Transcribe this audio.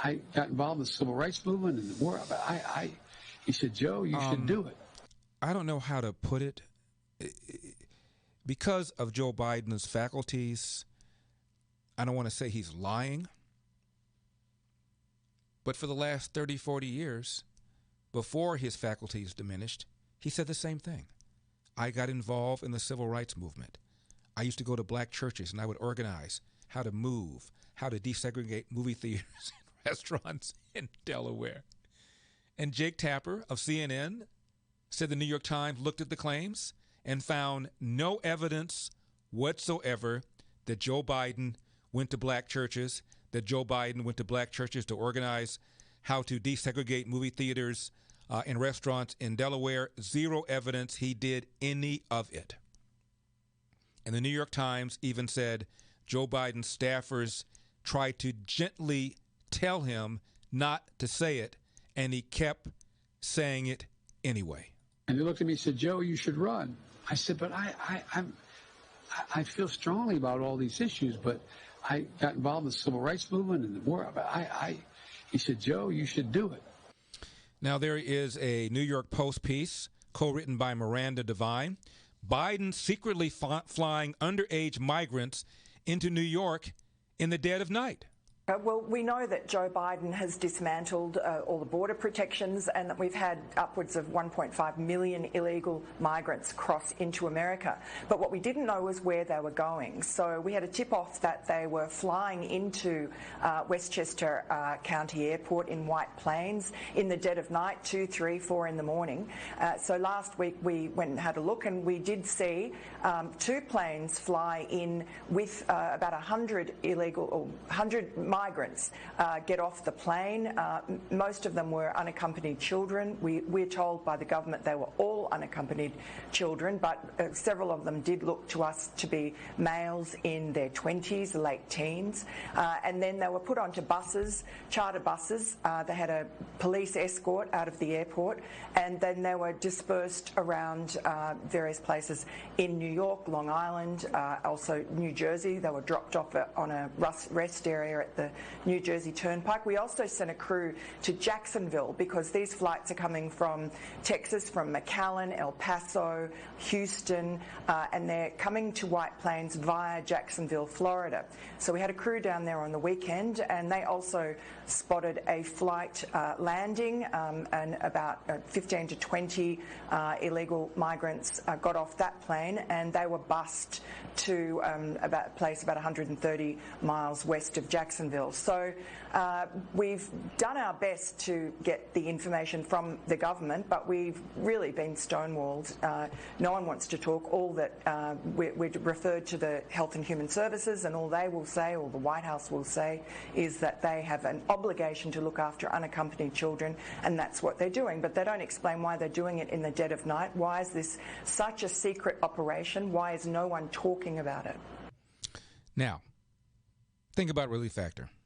I got involved in the civil rights movement and the war. He said, Joe, you should do it. I don't know how to put it. Because of Joe Biden's faculties, I don't want to say he's lying, but for the last 30, 40 years, before his faculties diminished, he said the same thing. I got involved in the civil rights movement. I used to go to black churches and I would organize how to move, how to desegregate movie theaters and restaurants in Delaware. And Jake Tapper of CNN said the New York Times looked at the claims and found no evidence whatsoever that Joe Biden went to black churches, that Joe Biden went to black churches to organize how to desegregate movie theaters and restaurants in Delaware. Zero evidence he did any of it. And the New York Times even said Joe Biden's staffers tried to gently tell him not to say it, and he kept saying it anyway. And they looked at me and said, Joe, you should run. I said, but I feel strongly about all these issues, but I got involved in the civil rights movement and the war. He said, Joe, you should do it. Now, there is a New York Post piece co-written by Miranda Devine. Biden secretly flying underage migrants into New York in the dead of night. Well, we know that Joe Biden has dismantled all the border protections and that we've had upwards of 1.5 million illegal migrants cross into America. But what we didn't know was where they were going. So we had a tip-off that they were flying into Westchester County Airport in White Plains in the dead of night, 2, 3, 4 in the morning. So last week we went and had a look, and we did see 2 planes fly in with about 100 migrants get off the plane. Most of them were unaccompanied children. We're told by the government they were all unaccompanied children, but several of them did look to us to be males in their 20s, late teens. And then they were put onto buses, charter buses. They had a police escort out of the airport, and then they were dispersed around various places in New York, Long Island, also New Jersey. They were dropped off on a rest area at the New Jersey Turnpike. We also sent a crew to Jacksonville because these flights are coming from Texas, from McAllen, El Paso, Houston, and they're coming to White Plains via Jacksonville, Florida. So we had a crew down there on the weekend, and they also spotted a flight landing, and about 15 to 20 illegal migrants got off that plane, and they were bused to a place about 130 miles west of Jacksonville. So we've done our best to get the information from the government, but we've really been stonewalled. No one wants to talk. All that we're referred to the Health and Human Services, and all they will say, or the White House will say, is that they have an obligation to look after unaccompanied children, and that's what they're doing. But they don't explain why they're doing it in the dead of night. Why is this such a secret operation? Why is no one talking about it? Now, think about Relief Factor.